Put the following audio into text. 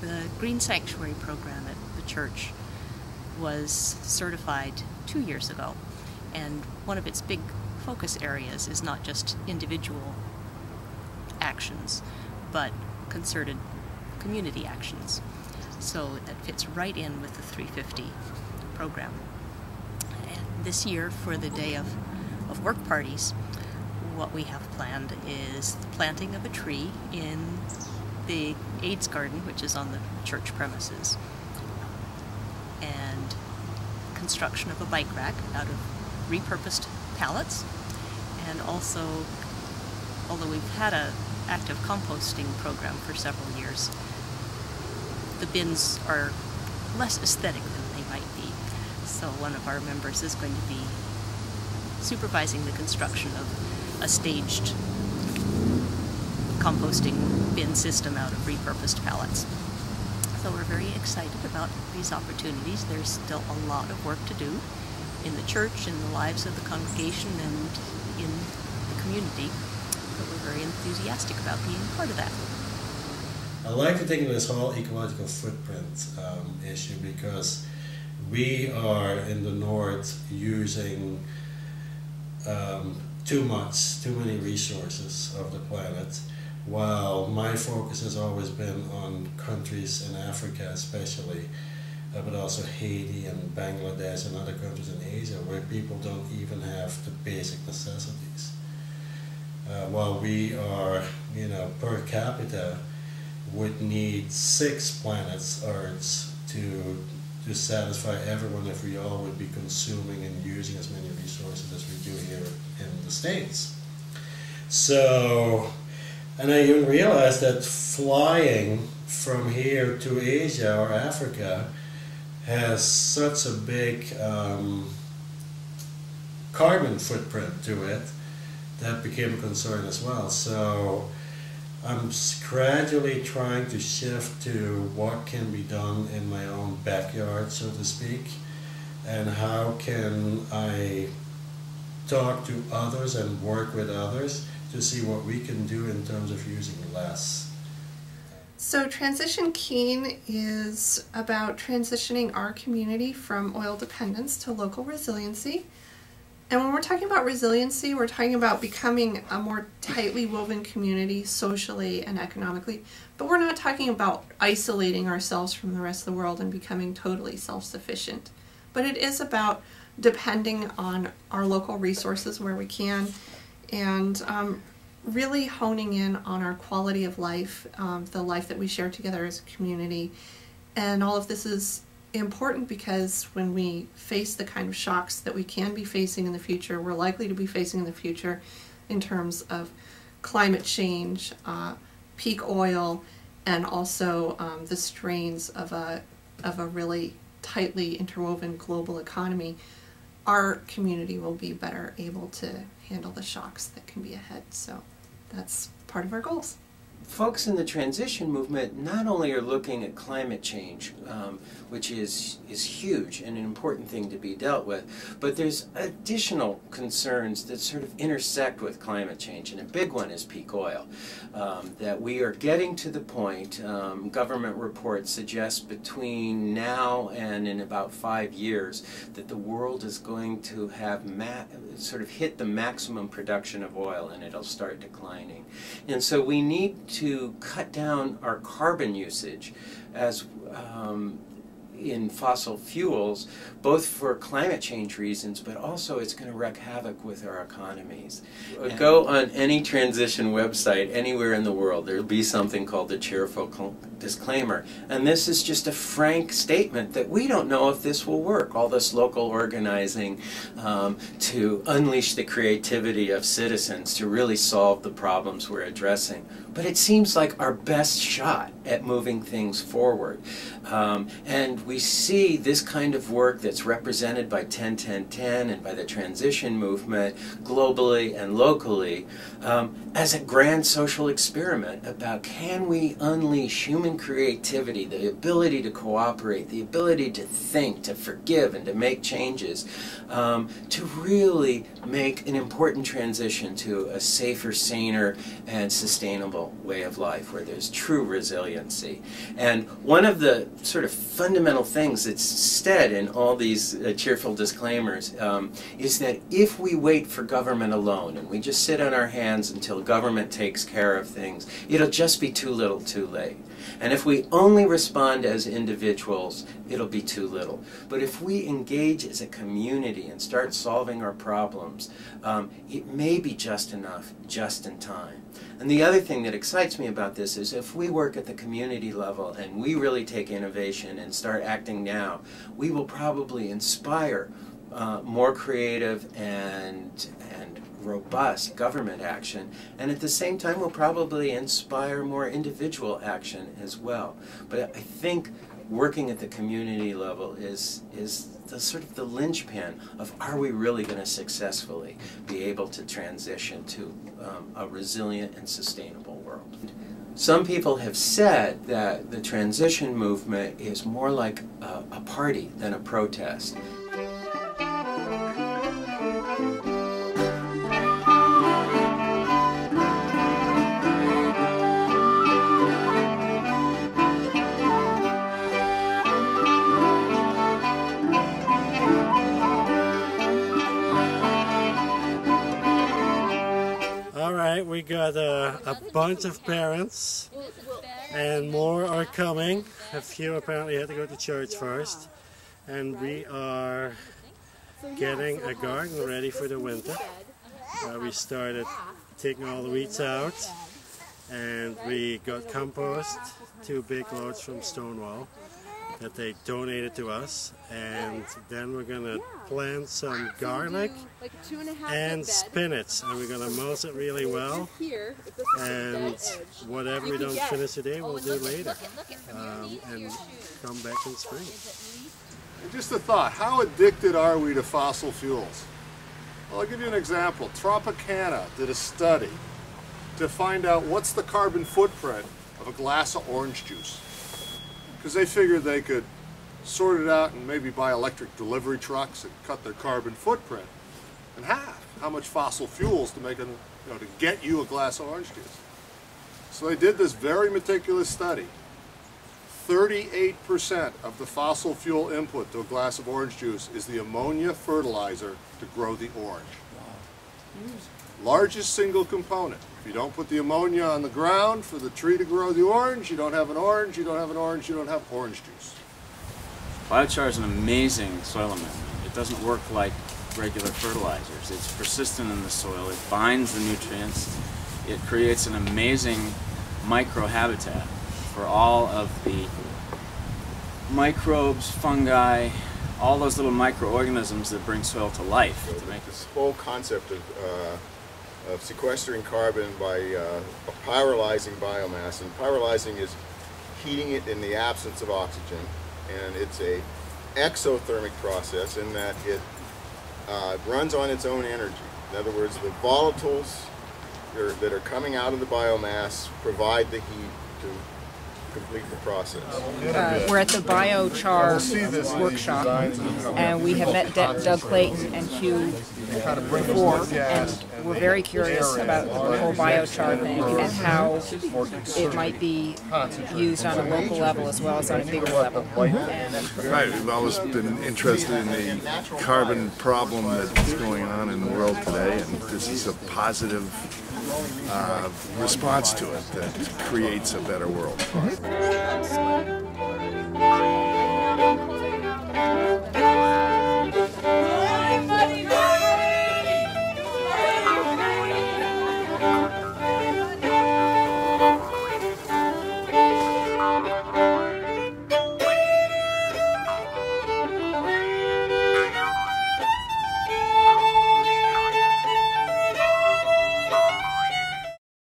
The Green Sanctuary program at the church was certified 2 years ago, and one of its big focus areas is not just individual actions, but concerted community actions. So that fits right in with the 350 program. And this year, for the day of work parties, what we have planned is the planting of a tree in the AIDS garden, which is on the church premises, and construction of a bike rack out of repurposed pallets, and also, although we've had an active composting program for several years, the bins are less aesthetic than they might be. So one of our members is going to be supervising the construction of a staged composting bin system out of repurposed pallets. So we're very excited about these opportunities. There's still a lot of work to do in the church, in the lives of the congregation, and in the community, but we're very enthusiastic about being part of that. I like to think of this whole ecological footprint issue, because we are in the north using too many resources of the planet, while my focus has always been on countries in Africa especially, but also Haiti and Bangladesh and other countries in Asia where people don't even have the basic necessities. While we are, per capita would need 6 planets Earths to satisfy everyone if we all would be consuming and using as many resources as we do here in the States. So, and I even realized that flying from here to Asia or Africa has such a big carbon footprint to it that became a concern as well. So I'm gradually trying to shift to what can be done in my own backyard, so to speak, and how can I talk to others and work with others to see what we can do in terms of using less. So Transition Keene is about transitioning our community from oil dependence to local resiliency. And when we're talking about resiliency, we're talking about becoming a more tightly woven community socially and economically. But we're not talking about isolating ourselves from the rest of the world and becoming totally self-sufficient. But it is about depending on our local resources where we can, and really honing in on our quality of life, the life that we share together as a community. And all of this is important because when we face the kind of shocks that we can be facing in the future, we're likely to be facing in the future in terms of climate change, peak oil, and also the strains of a really tightly interwoven global economy, our community will be better able to handle the shocks that can be ahead. So that's part of our goals. Folks in the transition movement not only are looking at climate change, which is huge and an important thing to be dealt with, but there's additional concerns that sort of intersect with climate change, and a big one is peak oil. That we are getting to the point, government reports suggest between now and in about 5 years, that the world is going to have sort of hit the maximum production of oil, and it'll start declining. And so we need to cut down our carbon usage as in fossil fuels, both for climate change reasons, but also it's going to wreak havoc with our economies. Go on any transition website anywhere in the world, there'll be something called the cheerful disclaimer. And this is just a frank statement that we don't know if this will work. All this local organizing to unleash the creativity of citizens to really solve the problems we're addressing. But it seems like our best shot at moving things forward. And we see this kind of work that's represented by 10-10-10 and by the transition movement globally and locally as a grand social experiment about, can we unleash human creativity, the ability to cooperate, the ability to think, to forgive, and to make changes, to really make an important transition to a safer, saner, and sustainable sustainable way of life where there's true resiliency. And one of the sort of fundamental things that's said in all these cheerful disclaimers is that if we wait for government alone and we just sit on our hands until government takes care of things, it'll just be too little too late. And if we only respond as individuals, it'll be too little. But if we engage as a community and start solving our problems, it may be just enough, just in time. And the other thing that excites me about this is if we work at the community level and we really take innovation and start acting now, we will probably inspire more creative and robust government action, and at the same time will probably inspire more individual action as well. But I think working at the community level is the sort of the linchpin of, are we really going to successfully be able to transition to a resilient and sustainable world? Some people have said that the transition movement is more like a party than a protest. We got a bunch of parents, and more are coming. A few apparently had to go to church first, and we are getting a garden ready for the winter. We started taking all the weeds out, and we got compost, 2 big loads from Stonewall that they donated to us, and then we're gonna plant some garlic and spinach, and we're gonna mulch it really well, and whatever we don't finish today we'll do later, and come back in spring. And just a thought, how addicted are we to fossil fuels? Well, I'll give you an example. Tropicana did a study to find out what's the carbon footprint of a glass of orange juice, because they figured they could sort it out and maybe buy electric delivery trucks and cut their carbon footprint in half. How much fossil fuels to make to get you a glass of orange juice. So they did this very meticulous study. 38% of the fossil fuel input to a glass of orange juice is the ammonia fertilizer to grow the orange. Largest single component. If you don't put the ammonia on the ground for the tree to grow the orange, you don't have an orange, you don't have an orange, you don't have orange juice. Biochar is an amazing soil amendment. It doesn't work like regular fertilizers. It's persistent in the soil, it binds the nutrients, it creates an amazing microhabitat for all of the microbes, fungi, all those little microorganisms that bring soil to life. To make this whole concept of sequestering carbon by pyrolyzing biomass, and pyrolyzing is heating it in the absence of oxygen, and it's a exothermic process in that it runs on its own energy. In other words, the volatiles that are coming out of the biomass provide the heat to complete the process. We're at the biochar workshop, and we have met Doug Clayton and Hugh before, and we're very curious about the whole biochar thing and how it might be used on a local level as well as on a bigger level. Right, we've always been interested in the carbon problem that's going on in the world today, and this is a positive response to it that creates a better world.